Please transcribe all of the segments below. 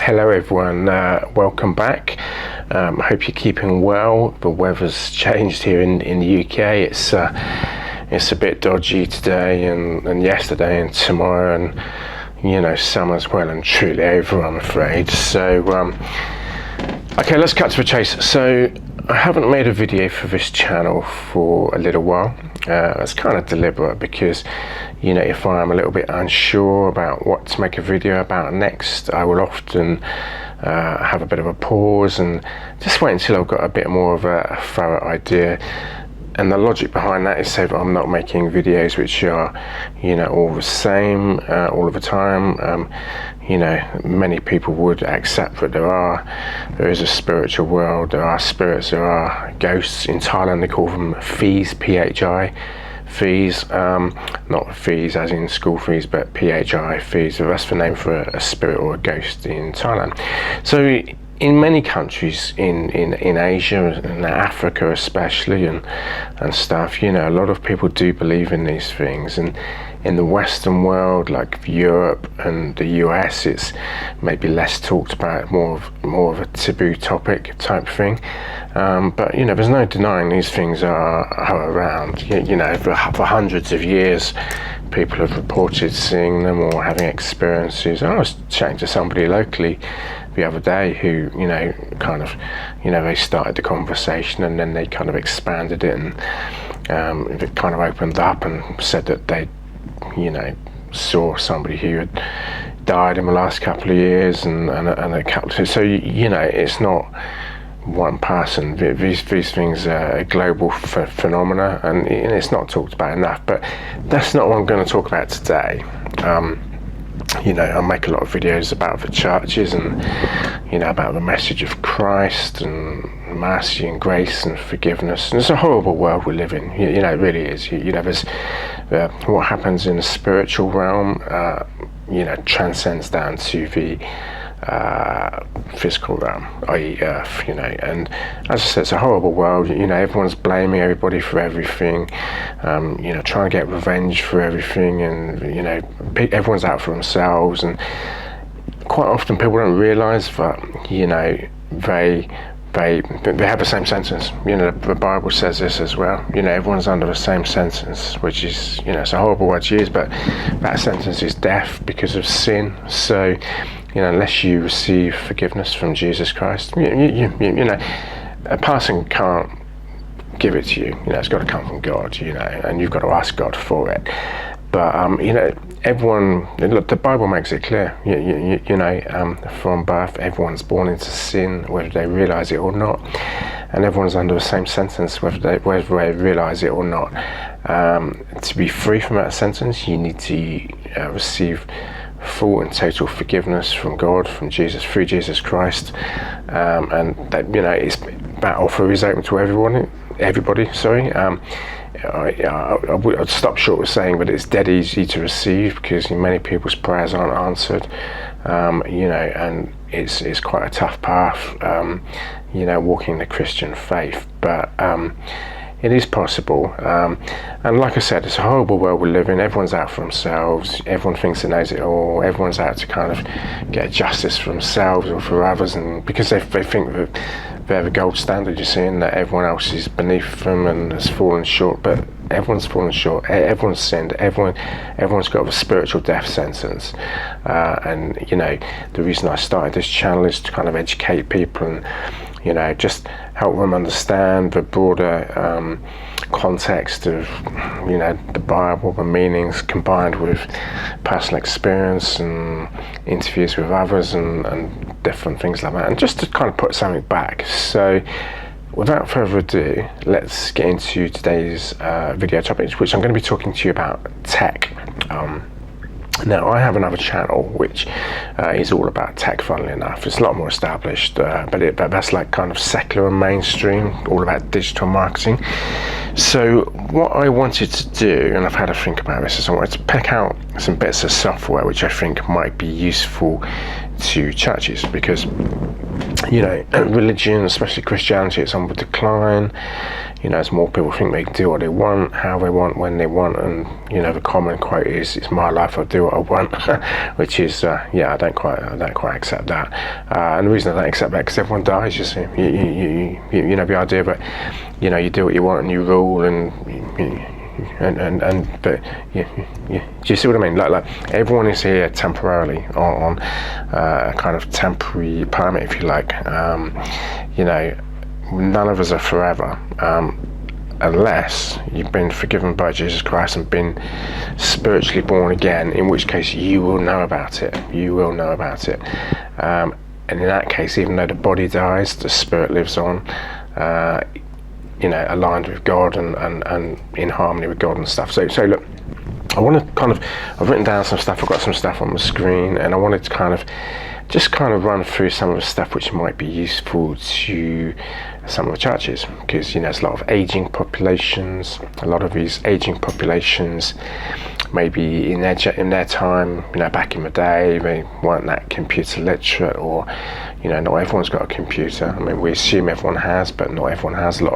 Hello everyone, welcome back. I hope you're keeping well. The weather's changed here in the UK. It's a bit dodgy today and yesterday and tomorrow, and summer's well and truly over, I'm afraid. So okay, let's cut to the chase. So I haven't made a video for this channel for a little while. It's kind of deliberate because if I'm a little bit unsure about what to make a video about next, I will often have a bit of a pause and just wait until I've got a bit more of a thorough idea. And the logic behind that is so that I'm not making videos which are all the same all of the time. Many people would accept that there is a spiritual world, there are spirits, there are ghosts. In Thailand they call them fees, P-H-I, fees, not fees as in school fees, but P-H-I, fees. So that's the name for a spirit or a ghost in Thailand. So in many countries in Asia and Africa especially and stuff, a lot of people do believe in these things. And in the Western world, like Europe and the US, it's maybe less talked about, more of a taboo topic type thing. But there's no denying these things are around. For hundreds of years, people have reported seeing them or having experiences. I was chatting to somebody locally the other day who they started the conversation and then they kind of expanded it, and it kind of opened up and said that they saw somebody who had died in the last couple of years and a couple of, so it's not one person. These things are a global phenomena, and it's not talked about enough. But that's not what I'm going to talk about today. I make a lot of videos about the churches and about the message of Christ and mercy and grace and forgiveness. And it's a horrible world we live in. It really is. There's what happens in the spiritual realm transcends down to the physical realm, i.e. earth, and as I said, it's a horrible world. Everyone's blaming everybody for everything, trying to get revenge for everything, and everyone's out for themselves. And quite often people don't realize that they have the same sentence. The Bible says this as well. Everyone's under the same sentence, which is it's a horrible word to use, but that sentence is death because of sin. So unless you receive forgiveness from Jesus Christ, a person can't give it to you. It's got to come from God, and you've got to ask God for it. But everyone, look, the Bible makes it clear. From birth, everyone's born into sin, whether they realize it or not, and everyone's under the same sentence, whether they realize it or not. To be free from that sentence, you need to receive full and total forgiveness from God, from Jesus, through Jesus Christ, and that that offer is open to everybody. I'd stop short of saying, but it's dead easy to receive because many people's prayers aren't answered, and it's quite a tough path, walking the Christian faith, but it is possible, and like I said, it's a horrible world we live in. Everyone's out for themselves, everyone thinks it knows it all, everyone's out to kind of get justice for themselves or for others, and because they think that they're the gold standard, and that everyone else is beneath them and has fallen short. But everyone's fallen short, everyone's sinned, everyone's got a spiritual death sentence, and the reason I started this channel is to kind of educate people and just help them understand the broader context of the Bible, the meanings combined with personal experience and interviews with others and different things like that, and just to kind of put something back. So without further ado, let's get into today's video topic, which I'm going to be talking to you about tech. Now, I have another channel which is all about tech, funnily enough. It's a lot more established, but that's like kind of secular and mainstream, all about digital marketing. So what I wanted to do, and I've had to think about this, is I wanted to pick out some bits of software which I think might be useful to churches, because religion, especially Christianity, it's on the decline. As more people think they can do what they want, how they want, when they want, and the common quote is, "It's my life, I'll do what I want," which is, I don't quite accept that. And the reason I don't accept that, because everyone dies. You see, you know the idea, but you do what you want and you rule, but do you see what I mean? Like everyone is here temporarily on a kind of temporary permit, if you like. None of us are forever, unless you've been forgiven by Jesus Christ and been spiritually born again, in which case you will know about it. And in that case, even though the body dies, the spirit lives on, aligned with God and in harmony with God and stuff. So look, I want to I've written down some stuff, I've got some stuff on the screen, and I wanted to just run through some of the stuff which might be useful to some of the churches, because there's a lot of aging populations. A lot of these aging populations, maybe in their time, back in the day, they weren't that computer literate, or not everyone's got a computer. I mean, we assume everyone has, but not everyone has. A lot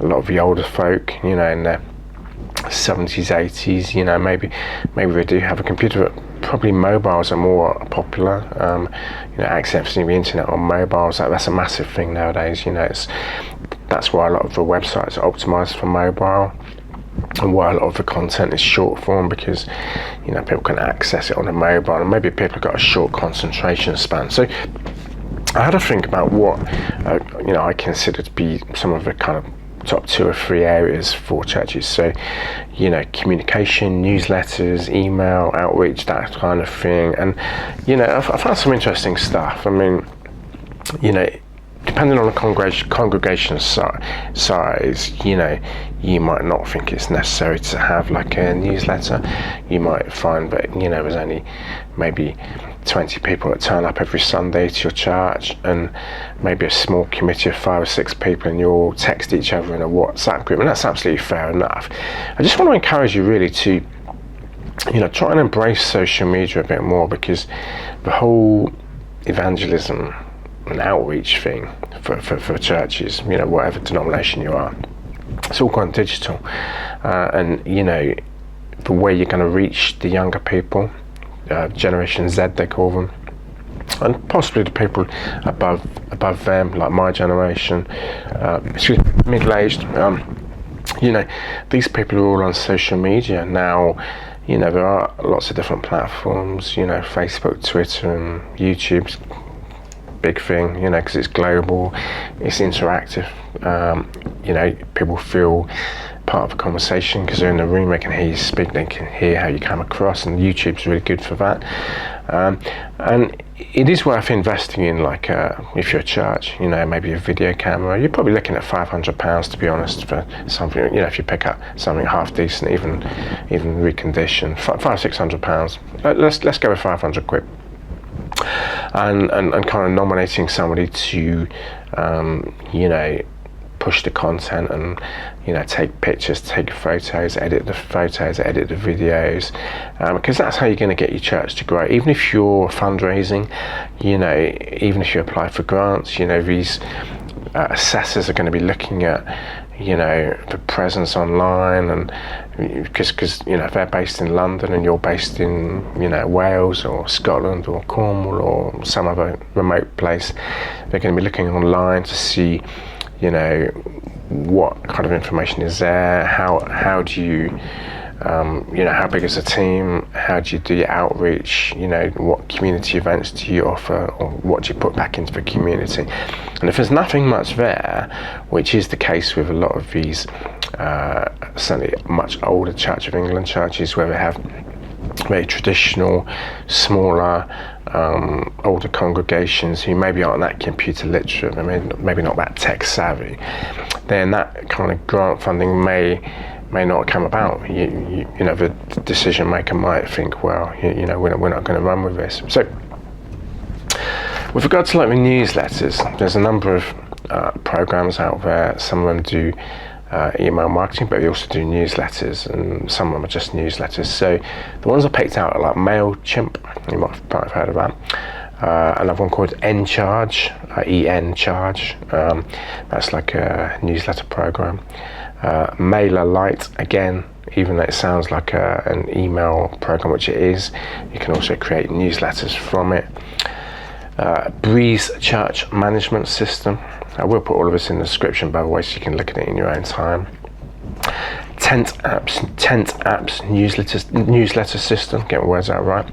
of the older folk, in their 70s, 80s, maybe they do have a computer, but probably mobiles are more popular. Accessing the internet on mobiles, that's a massive thing nowadays. That's why a lot of the websites are optimized for mobile, and why a lot of the content is short form, because people can access it on a mobile, and maybe people have got a short concentration span. So I had to think about what I consider to be some of the kind of top 2 or 3 areas for churches. So communication, newsletters, email outreach, that kind of thing. And I found some interesting stuff. I mean, depending on the congregation size, you might not think it's necessary to have like a newsletter. You might find that there's only maybe 20 people that turn up every Sunday to your church, and maybe a small committee of 5 or 6 people, and you all text each other in a WhatsApp group, and that's absolutely fair enough. I just want to encourage you really to try and embrace social media a bit more, because the whole evangelism and outreach thing for churches, whatever denomination you are, it's all gone digital, and the way you're going to reach the younger people, Generation Z they call them, and possibly the people above them, like my generation, middle-aged, these people are all on social media now. There are lots of different platforms, Facebook, Twitter, and YouTube's big thing, because it's global, it's interactive. People feel part of a conversation because they're in the room, they can hear you speak, they can hear how you come across, and YouTube's really good for that. And it is worth investing in, like if you're a church, maybe a video camera. You're probably looking at £500, to be honest, for something. If you pick up something half decent, even reconditioned, £500-600. Let's go with 500 quid. And kind of nominating somebody to push the content and take pictures, take photos, edit the videos, because that's how you're going to get your church to grow. Even if you're fundraising, even if you apply for grants, these assessors are going to be looking at the presence online, and because if they're based in London and you're based in Wales or Scotland or Cornwall or some other remote place, they're going to be looking online to see what kind of information is there, how do you how big is the team, how do you do your outreach, what community events do you offer, or what do you put back into the community. And if there's nothing much there, which is the case with a lot of these certainly much older Church of England churches, where they have very traditional, smaller, older congregations who maybe aren't that computer literate, maybe not that tech savvy, then that kind of grant funding may not come about. The decision maker might think, well, we're not going to run with this. So with regard to like the newsletters, there's a number of programs out there. Some of them do email marketing, but they also do newsletters, and some of them are just newsletters. So the ones I picked out are like MailChimp. You might have heard of that. Another one called N-Charge, E-N-Charge. That's like a newsletter program. MailerLite, again, even though it sounds like an email program, which it is, you can also create newsletters from it. Breeze Church Management System. I will put all of this in the description, by the way, so you can look at it in your own time. Tent Apps newsletter system, get my words out right.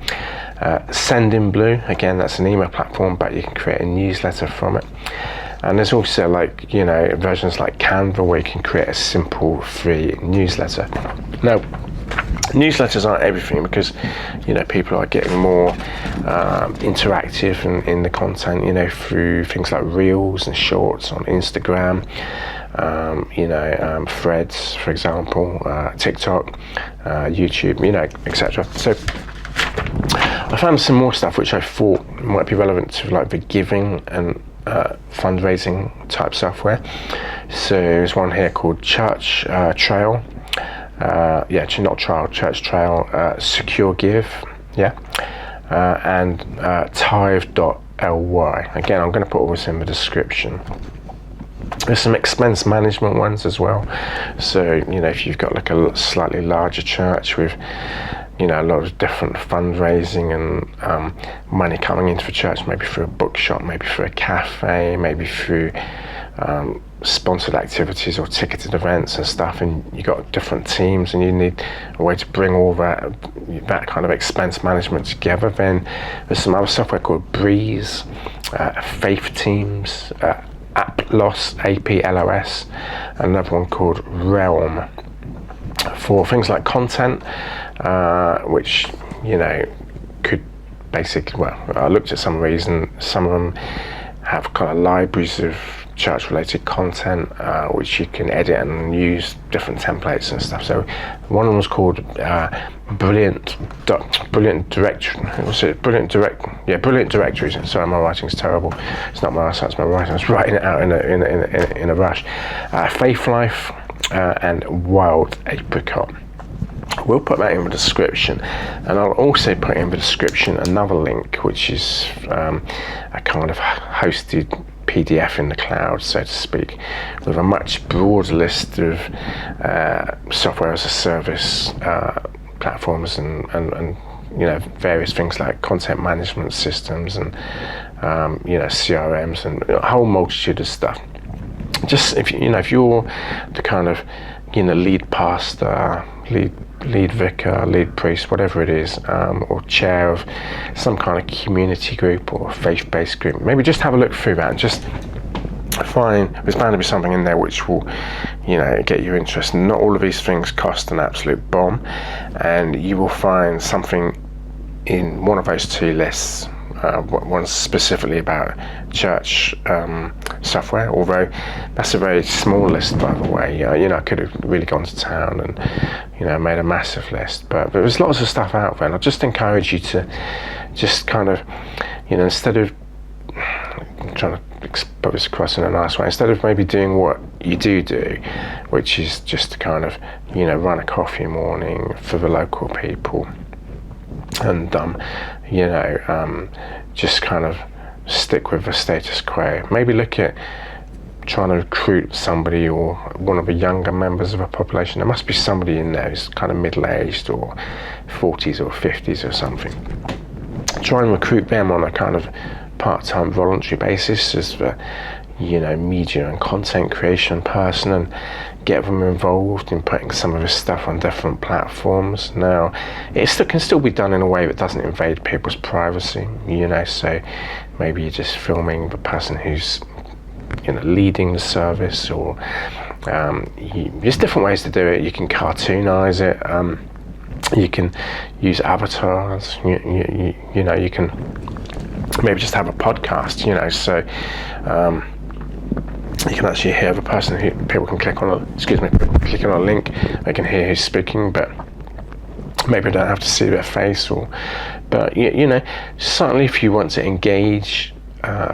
Sendinblue, again, that's an email platform, but you can create a newsletter from it. And there's also, like, versions like Canva, where you can create a simple free newsletter. Now, newsletters aren't everything, because people are getting more interactive in the content, through things like reels and shorts on Instagram, threads, for example, TikTok, YouTube, etc. So I found some more stuff which I thought might be relevant to like the giving and fundraising type software. So there's one here called Church Trail. Church Trail, Secure Give, and Tithe.ly. Again, I'm going to put all this in the description. There's some expense management ones as well. So, if you've got like a slightly larger church with, a lot of different fundraising and money coming into the church, maybe through a bookshop, maybe through a cafe, maybe through sponsored activities or ticketed events and stuff, and you got different teams, and you need a way to bring all that kind of expense management together. Then there's some other software called Breeze, Faith Teams, AppLos, APLOS, another one called Realm, for things like content, which could basically, I looked at some of these, and some of them have kind of libraries of church related content, which you can edit and use different templates and stuff. So one of them was called Brilliant Directories. Sorry, my writing's terrible. It's not my eyesight, it's my writing. I was writing it out in a rush. Faith Life and Wild Apricot. We'll put that in the description, and I'll also put in the description another link, which is a kind of hosted PDF in the cloud, so to speak, with a much broader list of software as a service platforms and various things like content management systems and CRMs and a whole multitude of stuff. Just if you're the kind of lead pastor, lead vicar, lead priest, whatever it is, or chair of some kind of community group or faith-based group, maybe just have a look through that and just find there's bound to be something in there which will get your interest. Not all of these things cost an absolute bomb, and you will find something in one of those two lists. One's specifically about church software, although that's a very small list, by the way. I could have really gone to town and made a massive list, but there's lots of stuff out there, and I just encourage you to just kind of instead of trying to put this across in a nice way, instead of maybe doing what you do, which is just to kind of run a coffee morning for the local people, and just kind of stick with the status quo. Maybe look at trying to recruit somebody or one of the younger members of a population. There must be somebody in there who's kind of middle-aged or 40s or 50s or something. Try and recruit them on a kind of part-time voluntary basis as the media and content creation person, and get them involved in putting some of this stuff on different platforms. Now, it can still be done in a way that doesn't invade people's privacy, so maybe you're just filming the person who's leading the service, or there's different ways to do it. You can cartoonize it, you can use avatars, you can maybe just have a podcast, so you can actually hear the person who people can click on a link, they can hear who's speaking, but maybe they don't have to see their face. But certainly if you want to engage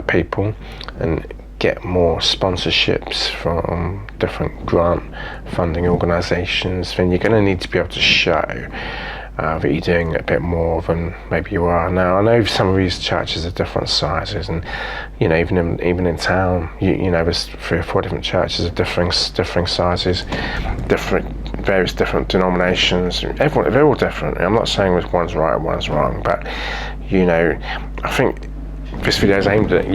people and get more sponsorships from different grant funding organizations, then you're going to need to be able to show that you're doing a bit more than maybe you are now. I know some of these churches are different sizes, and even in town, there's 3 or 4 different churches of differing sizes, various different denominations. They're all different. I'm not saying one's right and one's wrong, but I think this video is aimed at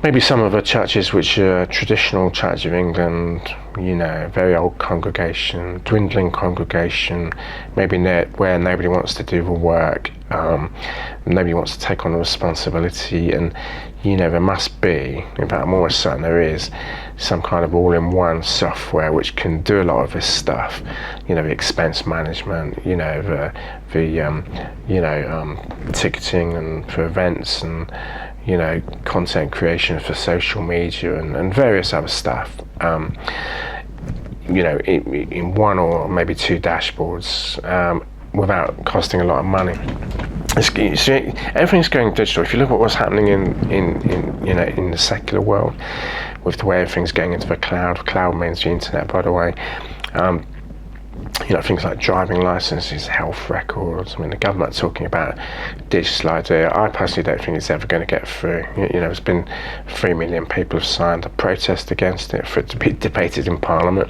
maybe some of the churches which are traditional Church of England, very old congregation, dwindling congregation, maybe where nobody wants to do the work, nobody wants to take on the responsibility, and there must be, in fact I'm almost certain there is, some kind of all-in-one software which can do a lot of this stuff, the expense management, the ticketing and for events, and content creation for social media, and various other stuff, in 1 or maybe 2 dashboards, without costing a lot of money. Everything's going digital. If you look at what's happening in the secular world, with the way everything's going into the cloud means the internet, by the way. Things like driving licenses, health records. I mean, the government talking about digital ID. I personally don't think it's ever going to get through. There's been 3 million people have signed a protest against it for it to be debated in Parliament,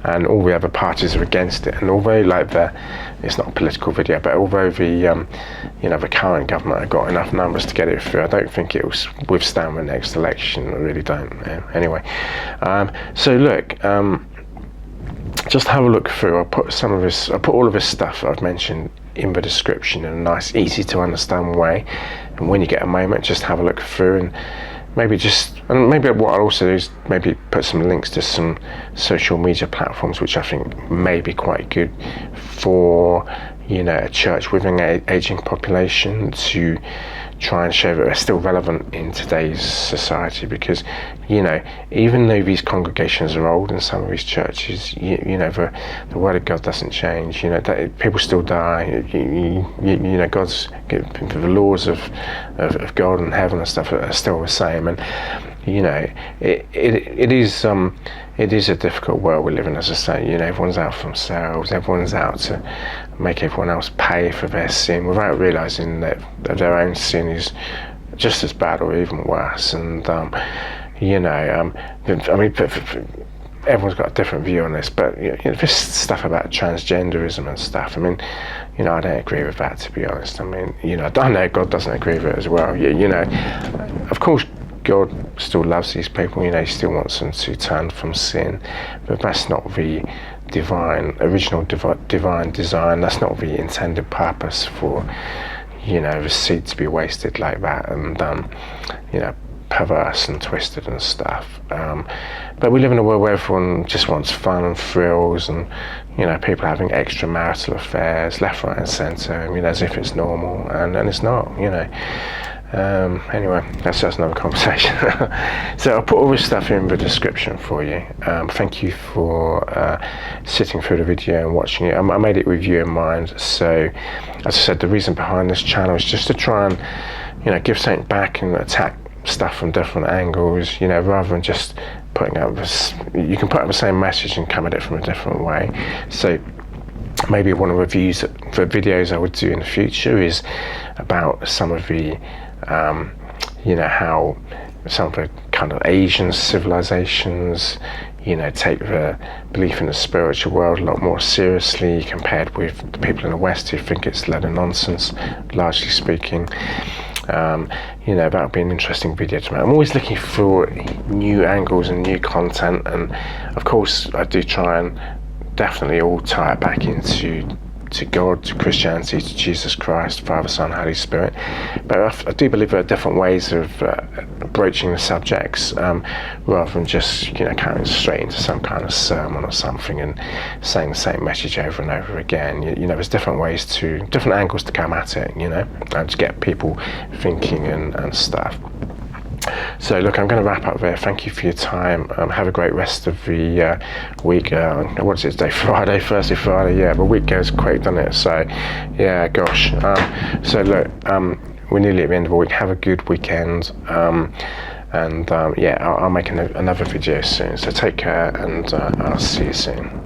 and all the other parties are against it. And although, it's not a political video, but although the current government have got enough numbers to get it through, I don't think it will withstand the next election. I really don't. Anyway, so look. Just have a look through. I'll put all of this stuff I've mentioned in the description in a nice, easy to understand way. And when you get a moment, just have a look through, and maybe what I'll also do is maybe put some links to some social media platforms which I think may be quite good for a church with an aging population, to try and show that they're still relevant in today's society, because even though these congregations are old in some of these churches, the word of God doesn't change. People still die. God's the laws of God and heaven and stuff are still the same, and it is a difficult world we live in, as I say. Everyone's out for themselves. Everyone's out to make everyone else pay for their sin, without realizing that their own sin is just as bad or even worse. And everyone's got a different view on this, but this stuff about transgenderism and stuff, I don't agree with that, to be honest. I know God doesn't agree with it as well. Of course God still loves these people. He still wants them to turn from sin, but that's not the original divine design. That's not the intended purpose for the seed to be wasted like that, and perverse and twisted and stuff. But we live in a world where everyone just wants fun and thrills, and people having extramarital affairs left, right and centre, as if it's normal, and it's not. Anyway, that's another conversation. So I'll put all this stuff in the description for you. Thank you for sitting through the video and watching it. I made it with you in mind. So, as I said, the reason behind this channel is just to try and give something back and attack stuff from different angles, rather than just putting out this. You can put out the same message and come at it from a different way. So maybe one of the videos I would do in the future is about some of the how some of the kind of Asian civilizations take the belief in the spiritual world a lot more seriously, compared with the people in the West who think it's a load of nonsense, largely speaking. That would be an interesting video to make. I'm always looking for new angles and new content, and of course I do try and definitely all tie it back into God, to Christianity, to Jesus Christ, Father, Son, Holy Spirit. But I do believe there are different ways of broaching the subjects, rather than just carrying straight into some kind of sermon or something and saying the same message over and over again. There's different angles to come at it, and to get people thinking and stuff. So look, I'm going to wrap up there. Thank you for your time. Have a great rest of the week. What is it today? Friday, Thursday, Friday. Yeah, the week goes quick, doesn't it? So, yeah, gosh. So look, we're nearly at the end of the week. Have a good weekend. And yeah, I'll make another video soon. So take care, and I'll see you soon.